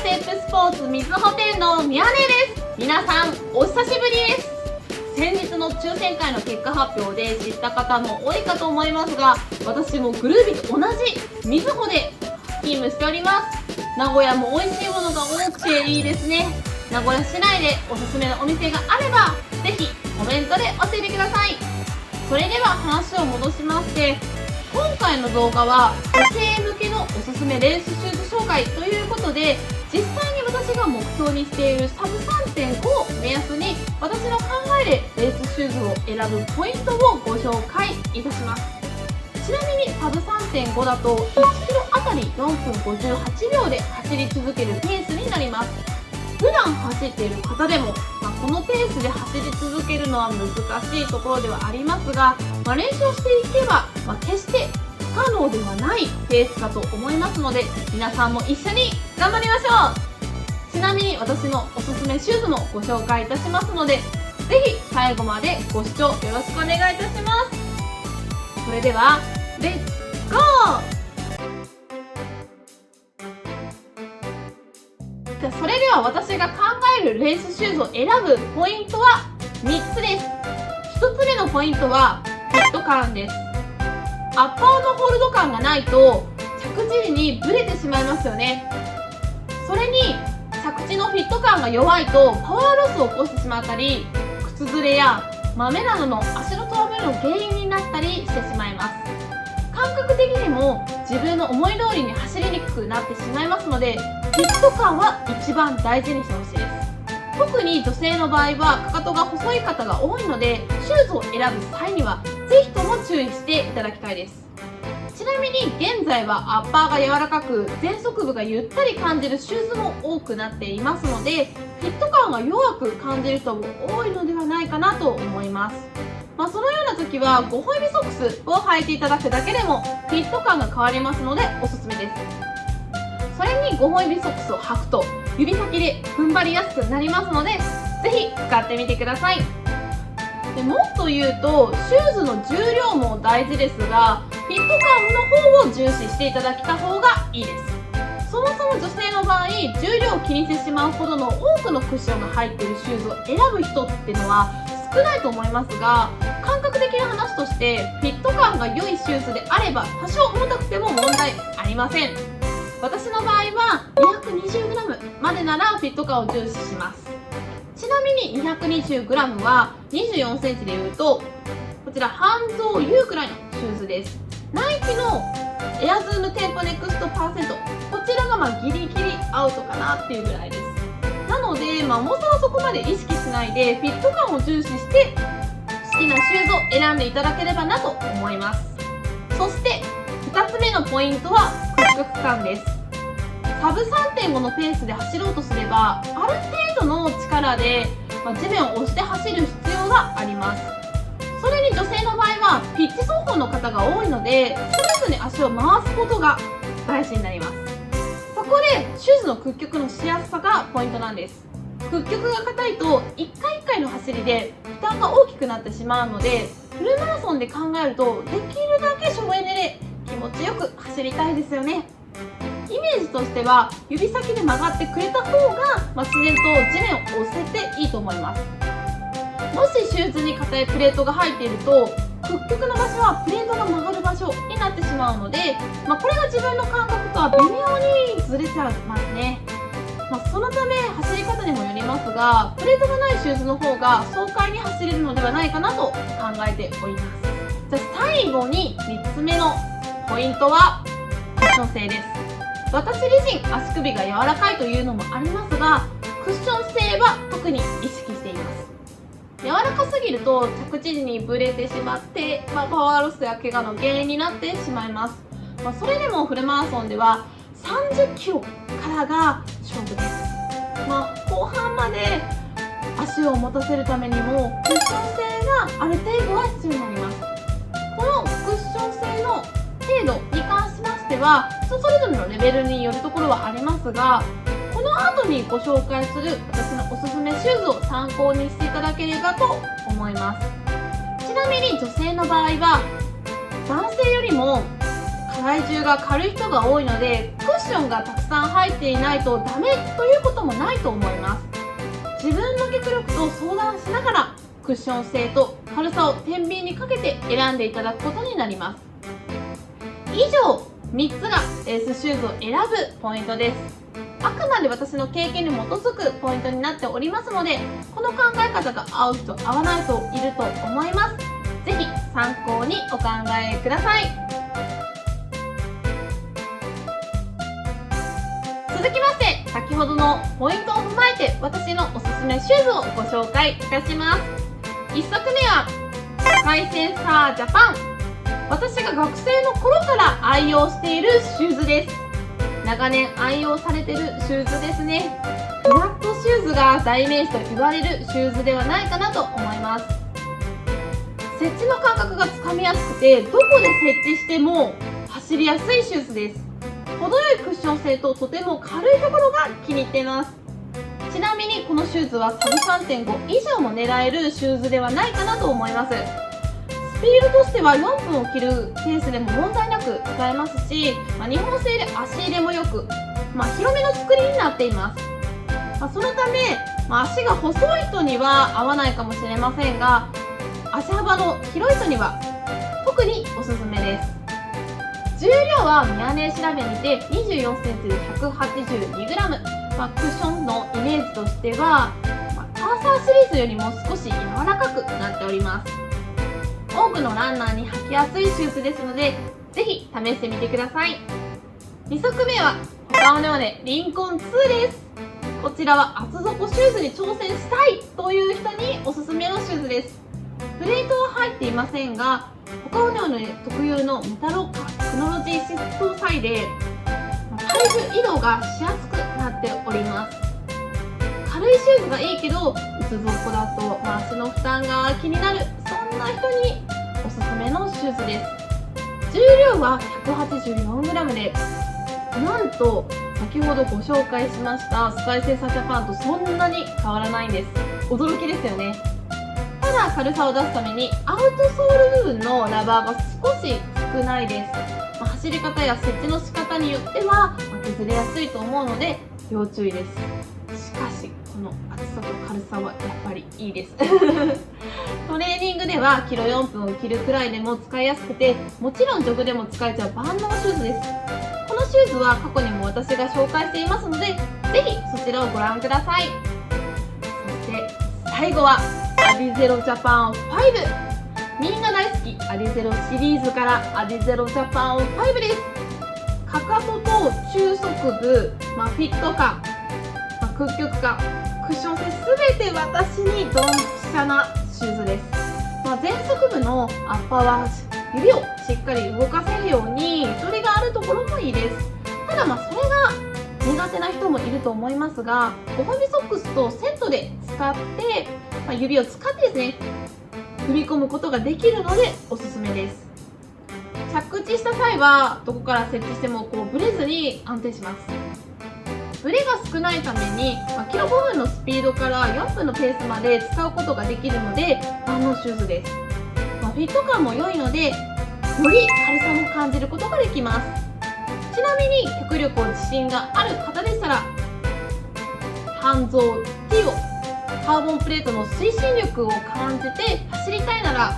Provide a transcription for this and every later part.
ステップスポーツみずほ店の宮根です。皆さんお久しぶりです。先日の抽選会の結果発表で知った方も多いかと思いますが、私もグルービーと同じみずほで勤務しております。名古屋も美味しいものが多くていいですね。名古屋市内でおすすめのお店があればぜひコメントで教えてください。それでは話を戻しまして、今回の動画は女性向けのおすすめレースシューズ紹介ということで、実際に私が目標にしているサブ 3.5 を目安に私の考えでレースシューズを選ぶポイントをご紹介いたします。ちなみにサブ 3.5 だと1キロあたり4分58秒で走り続けるペースになります。普段走っている方でも、このペースで走り続けるのは難しいところではありますが、練習をしていけば、決して不可能ではないペースかと思いますので、皆さんも一緒に頑張りましょう。ちなみに私のおすすめシューズもご紹介いたしますので、ぜひ最後までご視聴よろしくお願いいたします。それではレッツゴー。それでは私が考えるレースシューズを選ぶポイントは3つです。1つ目のポイントはフィット感です。アッパーのホールド感がないと着地時にブレてしまいますよね。それに着地のフィット感が弱いとパワーロスを起こしてしまったり、靴ずれや豆などの足のトラブルの原因になったりしてしまいます。感覚的にも自分の思い通りに走りにくくなってしまいますので、フィット感は一番大事にしてほしいです。特に女性の場合はかかとが細い方が多いので、シューズを選ぶ際にはぜひとも注意していただきたいです。ちなみに現在はアッパーが柔らかく前足部がゆったり感じるシューズも多くなっていますので、フィット感が弱く感じる人も多いのではないかなと思います。そのような時は5本指ソックスを履いていただくだけでもフィット感が変わりますのでおすすめです。それに5本指ソックスを履くと指先で踏ん張りやすくなりますので、ぜひ使ってみてください。でもっと言うとシューズの重量も大事ですが、フィット感の方を重視していただきた方がいいです。そもそも女性の場合、重量を気にしてしまうほどの多くのクッションが入っているシューズを選ぶ人っていうのは少ないと思いますが、感覚的な話としてフィット感が良いシューズであれば多少重たくても問題ありません。私の場合は 220g までならフィット感を重視します。ちなみに 220g は 24cm でいうとこちら半蔵 U くらいのシューズです。ナイキのエアズームテンポネクストパーセント、こちらがギリギリアウトかなっていうぐらいです。なので、重さはそこまで意識しないでフィット感を重視して好きなシューズを選んでいただければなと思います。そして2つ目のポイントは屈曲感です。サブ 3.5 のペースで走ろうとすればある程度の力で、地面を押して走る必要があります。それに女性の場合はピッチ走法の方が多いので、スムーズに足を回すことが大事になります。そこでシューズの屈曲のしやすさがポイントなんです。屈曲が硬いと一回一回の走りで負担が大きくなってしまうので、フルマラソンで考えるとできるだけ省エネで気持ちよく走りたいですよね。イメージとしては指先で曲がってくれた方が、自然と地面を押せていいと思います。もしシューズに硬いプレートが入っていると屈曲の場所はプレートが曲がる場所になってしまうので、これが自分の感覚とは微妙にずれちゃいますね。そのため走り方にもよりますが、プレートがないシューズの方が爽快に走れるのではないかなと考えております。じゃあ最後に3つ目のポイントはクッション性です。私自身足首が柔らかいというのもありますが、クッション性は特に意識しています。柔らかすぎると着地時にブレてしまって、パワーロスや怪我の原因になってしまいます。それでもフルマラソンでは30キロからが勝負です。後半まで足を持たせるためにもクッション性がある程度は必要になります。このクッション性の程度に関しましては人それぞれのレベルによるところはありますが、この後にご紹介する私のおすすめシューズを参考にしていただければと思います。ちなみに女性の場合は男性よりも体重が軽い人が多いので、クッッションがたくさん入っていないとダメということもないと思います。自分の脚力と相談しながらクッション性と軽さを天秤にかけて選んでいただくことになります。以上3つがレースシューズを選ぶポイントです。あくまで私の経験に基づくポイントになっておりますので、この考え方が合う人合わない人いると思います。ぜひ参考にお考えください。続きまして、先ほどのポイントを踏まえて私のおすすめシューズをご紹介いたします。1足目はスカイセンサージャパン。私が学生の頃から愛用しているシューズです。長年愛用されているシューズですね。フラットシューズが代名詞と言われるシューズではないかなと思います。接地の感覚がつかみやすくて、どこで接地しても走りやすいシューズです。程よいクッション性ととても軽いところが気に入っています。ちなみにこのシューズはサブ 3.5 以上も狙えるシューズではないかなと思います。スピードとしては4分を切るペースでも問題なく使えますし、日本製で足入れもよく、広めの作りになっています。そのため、足が細い人には合わないかもしれませんが、足幅の広い人には特におすすめです。重量は宮根調べにて 24cm で 182g、クッションのイメージとしては、カーサーシリーズよりも少し柔らかくなっております。多くのランナーに履きやすいシューズですので、ぜひ試してみてください。2足目はホカオネオネリンコン2です。こちらは厚底シューズに挑戦したいという人におすすめのシューズです。プレートは入っていませんが、ホカオネオネ特有のメタロッカーテクノロジーシフト際で体重移動がしやすくなっております。軽いシューズがいいけど薄底だと足の負担が気になる、そんな人におすすめのシューズです。重量は 184g で、なんと先ほどご紹介しましたスカイセンサージャパンとそんなに変わらないんです。驚きですよね。ただ軽さを出すためにアウトソール部分のラバーが少し少ないです。走り方や設置の仕方によっては削れやすいと思うので要注意です。しかしこの厚さと軽さはやっぱりいいですトレーニングではキロ4分を切るくらいでも使いやすくて、もちろんジョグでも使えちゃう万能シューズです。このシューズは過去にも私が紹介していますので、ぜひそちらをご覧ください。そして最後はアディゼロジャパン5。みんな大好きアディゼロシリーズからアディゼロジャパン5です。かかとと中足部、フィット感、屈曲感、クッション性すべて私にドンピシャなシューズです。前足部のアッパーは指をしっかり動かせるようにゆとりがあるところもいいです。ただそれが苦手な人もいると思いますが、オファビソックスとセットで使って、指を使ってですね踏み込むことができるのでおすすめです。着地した際はどこから設置してもブレずに安定します。ブレが少ないために、キロ5分のスピードから4分のペースまで使うことができるので万能シューズです。フィット感も良いのでより軽さも感じることができます。ちなみに脚力を自信がある方でしたら、半蔵 T をカーボンプレートの推進力を感じて走りたいなら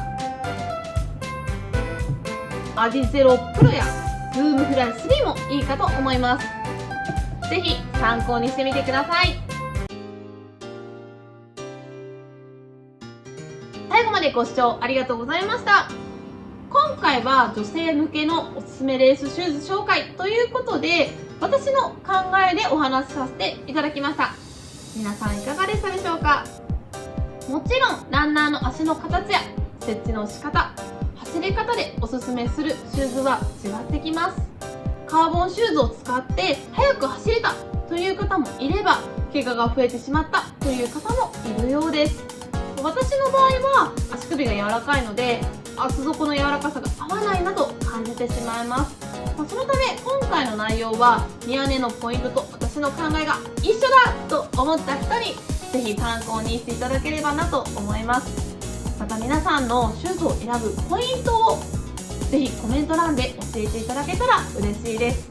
アディゼロプロやズームフライ3もいいかと思います。ぜひ参考にしてみてください。最後までご視聴ありがとうございました。今回は女性向けのおすすめレースシューズ紹介ということで、私の考えでお話しさせていただきました。皆さんいかがでしたでしょうか。もちろんランナーの足の形や設置の仕方、走り方でおすすめするシューズは違ってきます。カーボンシューズを使って速く走れたという方もいれば、怪我が増えてしまったという方もいるようです。私の場合は足首が柔らかいので厚底の柔らかさが合わないなと感じてしまいます。そのため今回の内容は宮根のポイントと私の考えが一緒だと思った人にぜひ参考にしていただければなと思います。また皆さんのシューズを選ぶポイントをぜひコメント欄で教えていただけたら嬉しいです。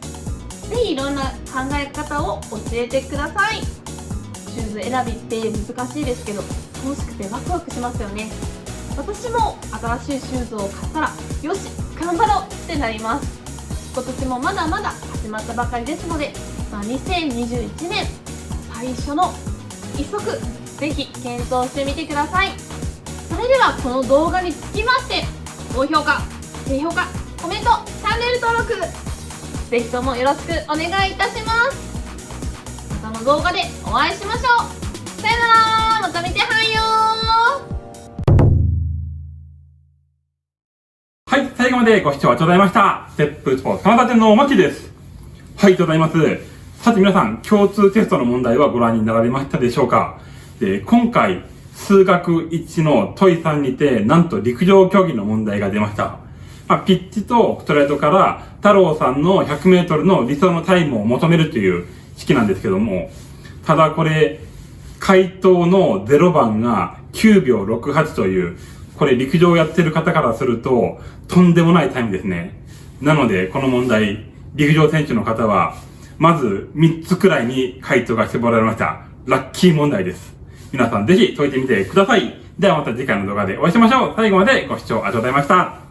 ぜひいろんな考え方を教えてください。シューズ選びって難しいですけど、楽しくてワクワクしますよね。私も新しいシューズを買ったら、よし頑張ろうってなります。今年もまだまだ始まったばかりですので、2021年最初の一足、ぜひ検討してみてください。それではこの動画につきまして、高評価、低評価、コメント、チャンネル登録、ぜひともよろしくお願いいたします。またの動画でお会いしましょう。さよなら、また見てはんよはい、最後までご視聴ありがとうございました。ステップスポーツカナダ店のマキです。はい、ありがとうございます。さて皆さん、共通テストの問題はご覧になられましたでしょうか？で、今回、数学1の問い3にて、なんと陸上競技の問題が出ました。ピッチとストレートから太郎さんの100メートルの理想のタイムを求めるという式なんですけども、ただこれ、回答の0番が9秒68という、これ陸上をやってる方からすると、とんでもないタイムですね。なので、この問題、陸上選手の方は、まず3つくらいに回答が絞られました。ラッキー問題です。皆さんぜひ解いてみてください。ではまた次回の動画でお会いしましょう。最後までご視聴ありがとうございました。